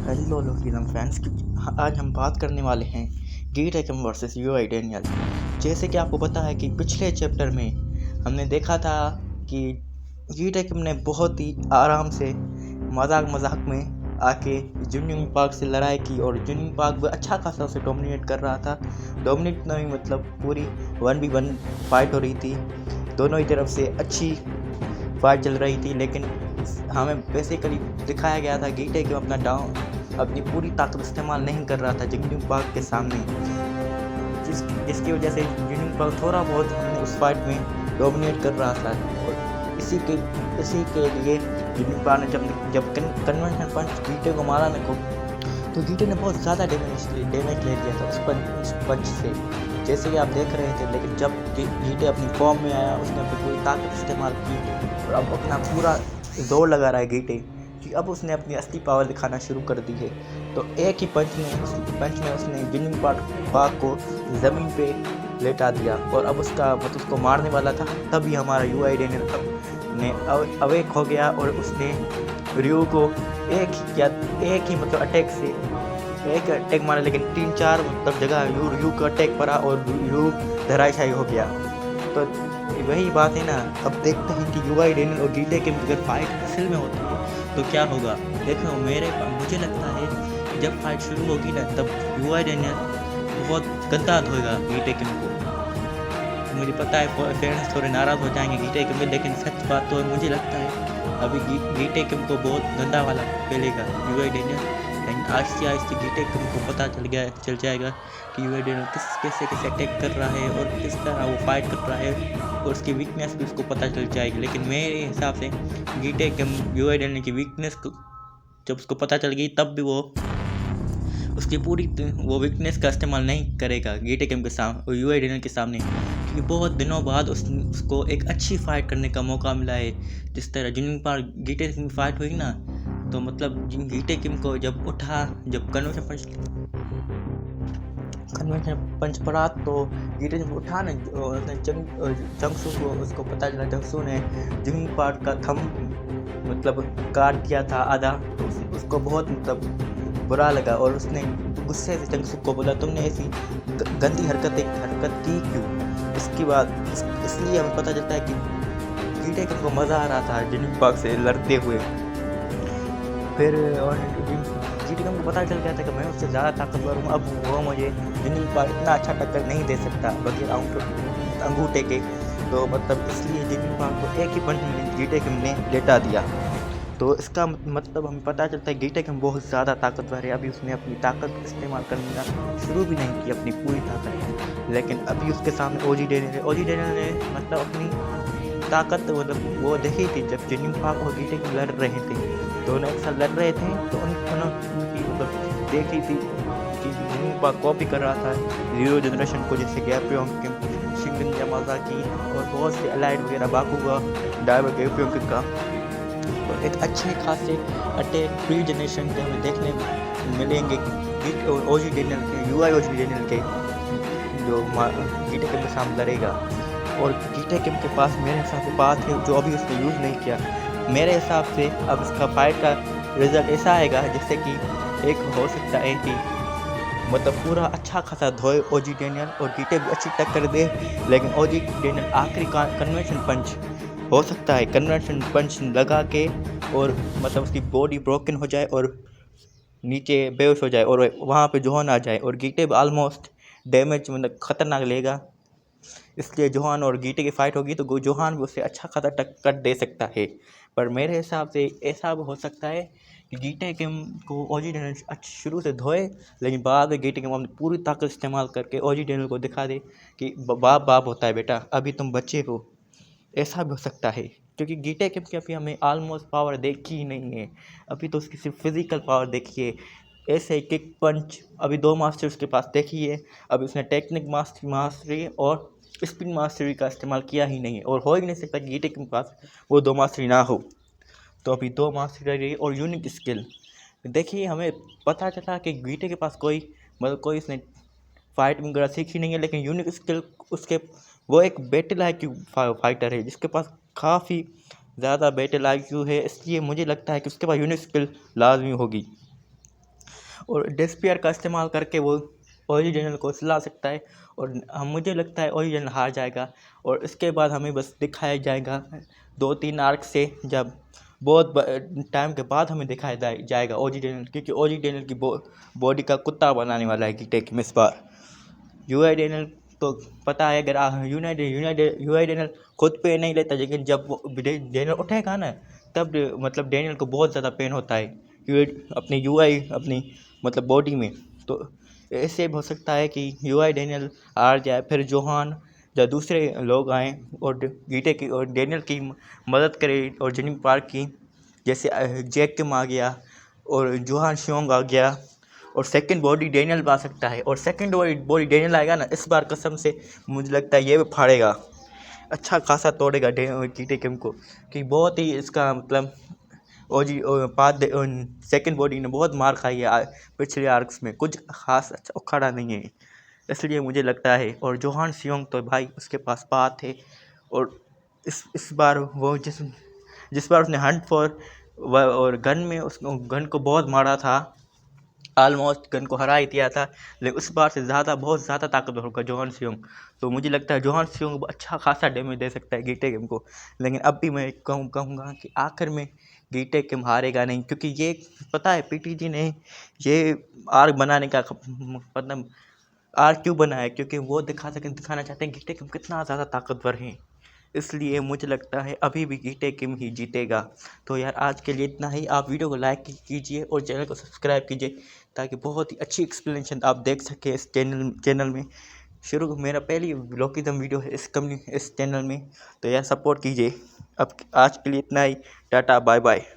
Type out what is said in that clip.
Hello लोकीलम fans की आज हम बात करने वाले हैं गीट हैकम वर्सेस यूआई डैनियल। जैसे कि आपको पता है कि पिछले चैप्टर में हमने देखा था कि गीट हैकम ने बहुत ही आराम से मजाक में आके जुनिंग पार्क से लड़ाई की और जुनिंग पार्क भी अच्छा खासा उसे डोमिनेट कर रहा था। डोमिनेट नहीं, मतलब पूरी 1v1 फाइट हो रही थी, दोनों ही तरफ से अच्छी फाइट चल रही थी। लेकिन हमें बेसिकली दिखाया गया था गीटे कि अपनी पूरी ताकत इस्तेमाल नहीं कर रहा था जिंगनिंग पार्क के सामने, जिसकी वजह से जिंगनिंग पार्क थोड़ा बहुत हमने उस फाइट में डोमिनेट कर रहा था। और इसी के लिए जिंगनिंग पार्क ने जब कन्वेंशन पंच गीटे को मारा को, तो गीटे ने बहुत ज़्यादा डैमेज ले लिया था उस पंच से, जैसे कि आप देख रहे थे। लेकिन जब गीटे अपनी फॉर्म में आया, उसने अपनी पूरी ताकत इस्तेमाल की और अब अपना पूरा जोर लगा रहा है गीटे कि अब उसने अपनी असली पावर दिखाना शुरू कर दी है। तो एक ही पंच में उसने जिंगनिंग पार्क को ज़मीन पे लेटा दिया और अब उसको मारने वाला था। तभी हमारा यूआई डैनियल ने अवेक हो गया और उसने रियो को एक ही अटैक मारा, लेकिन 3-4 जगह रियो का अटैक पड़ा और रियो धराशायी हो गया। तो वही बात है ना, अब देखते हैं कि यूआई डैनियल और गीटे के अगर फाइट असल में होती है तो क्या होगा। देखो मुझे लगता है कि जब फाइट शुरू होगी ना, तब यूआई डैनियल बहुत गंदा धोएगा गीटे किम को। मुझे पता है फ्रेंड्स थोड़े नाराज़ हो जाएंगे गीटे किम में, लेकिन सच बात तो मुझे लगता है अभी गीटे किम को बहुत गंदा वाला पेलेगा यूआई डैनियल। लेकिन आहिस्ते गीटे किम को पता चल जाएगा कि यूआई डैनियल कैसे अटैक कर रहा है और किस तरह वो फाइट कर रहा है, और उसकी वीकनेस भी उसको पता चल जाएगी। लेकिन मेरे हिसाब से गीटे किम यूआई डैनियल की वीकनेस जब उसको पता चल गई, तब भी वो उसकी वो वीकनेस का इस्तेमाल नहीं करेगा गीटे किम के सामने और यूआई डैनियल के सामने, क्योंकि बहुत दिनों बाद उसको एक अच्छी फाइट करने का मौका मिला है। जिस तरह जिन बार गीटे किम फाइट हुई ना, तो मतलब गीटे किम को जब कन्वेंशन पंच पड़ा, तो गीटे जब उठा ना, जंगसू को उसको पता चला, जंगसू ने जिंगनिंग पार्क का थंब काट दिया था आधा, तो उसको बहुत बुरा लगा और उसने गुस्से से जंगसू को बोला, तुमने ऐसी गंदी हरकत की क्यों। इसके बाद इसलिए हमें पता चलता है कि गीटे को मज़ा आ रहा था जिंगनिंग पार्क से लड़ते हुए। फिर और गीटे को पता चल गया था कि मैं उससे ज़्यादा ताकतवर हूँ, अब वो मुझे जिंगनिंग पार्क इतना अच्छा टक्कर नहीं दे सकता बगैर अंगूठे के। तो इसलिए जिंगनिंग पार्क को एक ही पंच में गीटे किम ने लेटा दिया। तो इसका हमें पता चलता है गीटे किम बहुत ज़्यादा ताकतवर है। अभी उसने अपनी ताकत इस्तेमाल करना शुरू भी नहीं की, अपनी पूरी ताकत। लेकिन अभी उसके सामने ओजी डैनियल है। ओजी डैनियल ने अपनी ताकत वो देखी थी जब जिंगनिंग पार्क और गीटे किम लड़ रहे थे, दोनों एक साथ लड़ रहे थे, तो उनकी देखी थी कि जिंगनिंग पार्क कॉपी कर रहा था जीरो जनरेशन को, जैसे गैप्योंग किम, शिंगन यामाज़ाकी और बहुत से अलाइड वगैरह बाकुगा, डायवर गैप्योंग का। और एक अच्छे खासे अटैक प्री जनरेशन के हमें देखने मिलेंगे ओजी डैनियल के, यूआई ओजी डैनियल के, जो गीटे किम के सामने लड़ेगा। और गीटे किम के पास मेरे हिसाब से बात है जो अभी उसने यूज़ नहीं किया। मेरे हिसाब से अब इसका फाइट का रिजल्ट ऐसा आएगा जैसे कि एक हो सकता है कि पूरा अच्छा खासा धोए ओजी डैनियल और गीटे भी अच्छी टक्कर दे, लेकिन ओजी डैनियल आखिरी कन्वेंशन पंच हो सकता है, कन्वेंशन पंच लगा के और उसकी बॉडी ब्रोकन हो जाए और नीचे बेहोश हो जाए और वहाँ पे जोहान आ जाए और गीटे भी ऑलमोस्ट डैमेज खतरनाक लेगा। इसलिए जोहान और गीटे की फाइट होगी तो जोहान भी उससे अच्छा खासा टक्कर दे सकता है। पर मेरे हिसाब से ऐसा भी हो सकता है कि गीटे किम को ओजी डैनियल शुरू से धोए, लेकिन बाद में गीटे किम अपनी पूरी ताकत इस्तेमाल करके ओजी डैनियल को दिखा दे कि बाप होता है बेटा, अभी तुम बच्चे हो। ऐसा भी हो सकता है, क्योंकि गीटे किम की अभी हमें ऑलमोस्ट पावर देखी ही नहीं है। अभी तो उसकी सिर्फ फिजिकल पावर देखी है, ऐसे किक पंच अभी 2 मास्टर उसके पास देखी है। अभी उसने टेक्निक मास्टरी और स्पिन मास्टरी का इस्तेमाल किया ही नहीं है, और हो ही नहीं सकता कि गीटे के पास वो 2 मास्टरी ना हो। तो अभी 2 मास्टरी और यूनिक स्किल देखिए, हमें पता चला कि गीटे के पास कोई इसने फाइट वगैरह सीखी नहीं है, लेकिन यूनिक स्किल वो एक बैटल आईक्यू फाइटर है जिसके पास काफ़ी ज़्यादा बैटल आईक्यू है। इसलिए मुझे लगता है कि उसके पास यूनिक स्किल लाजमी होगी। और डेस्पियर का इस्तेमाल करके वो ओरिजिनल को सुला सकता है, और मुझे लगता है ओरिजिनल हार जाएगा। और इसके बाद हमें बस दिखाया जाएगा 2-3 आर्क से, जब बहुत टाइम के बाद हमें दिखाया जाएगा ओरिजिनल, क्योंकि ओरिजिनल की बॉडी का कुत्ता बनाने वाला है गिटेक में इस बार। यूआई डेनियल तो पता है, अगर यूआई डेनियल खुद पे नहीं लेता, लेकिन जब वो डेनियल उठेगा ना, तब मतलब डेनियल को बहुत ज़्यादा पेन होता है अपनी यूआई अपनी मतलब बॉडी में। तो ऐसे हो सकता है कि यूआई डेनियल हार जाए, फिर जोहान या दूसरे लोग आएँ और गिटेक की और डेनियल की मदद करें, और जिनिंग पार्क की, जैसे जैक किम आ गया और जोहान शियोंग आ गया, और सेकंड बॉडी डेनियल आ सकता है। और सेकंड बॉडी डेनियल आएगा ना, इस बार कसम से मुझे लगता है ये भी फाड़ेगा, अच्छा खासा तोड़ेगा गिटेक किम को, कि बहुत ही इसका मतलब ओजी पाद सेकंड बॉडी ने बहुत मार खाई है पिछले आर्क्स में, कुछ खास अच्छा उखाड़ा नहीं है, इसलिए मुझे लगता है। और जोहान सियोंग तो भाई उसके पास बात है, और इस बार वो जिस बार उसने हंट फॉर और गन में उसको गन को बहुत मारा था, ऑलमोस्ट गन को हरा ही दिया था, लेकिन उस बार से बहुत ज़्यादा ताकतवर होगा जोहान सियोंग। तो मुझे लगता है जोहान सियोंग अच्छा खासा डैमेज दे सकता है गिटेक किम को। लेकिन अब भी मैं कहूँगा कि आखिर में गिटेक किम हारेगा नहीं, क्योंकि ये पता है पीटीजी ने ये आर्क बनाने का मतलब आर्क क्यों बनाया, क्योंकि वो दिखाना चाहते हैं गिटेक किम कितना ज़्यादा ताकतवर है, इसलिए मुझे लगता है अभी भी गिटेक किम ही जीतेगा। तो यार आज के लिए इतना ही, आप वीडियो को लाइक कीजिए और चैनल को सब्सक्राइब कीजिए, ताकि बहुत ही अच्छी एक्सप्लेनेशन आप देख सकें इस चैनल में। शुरू मेरा पहली ब्लॉगिज्म वीडियो है इस चैनल में, तो यार सपोर्ट कीजिए। अब आज के लिए इतना ही, टाटा बाय बाय।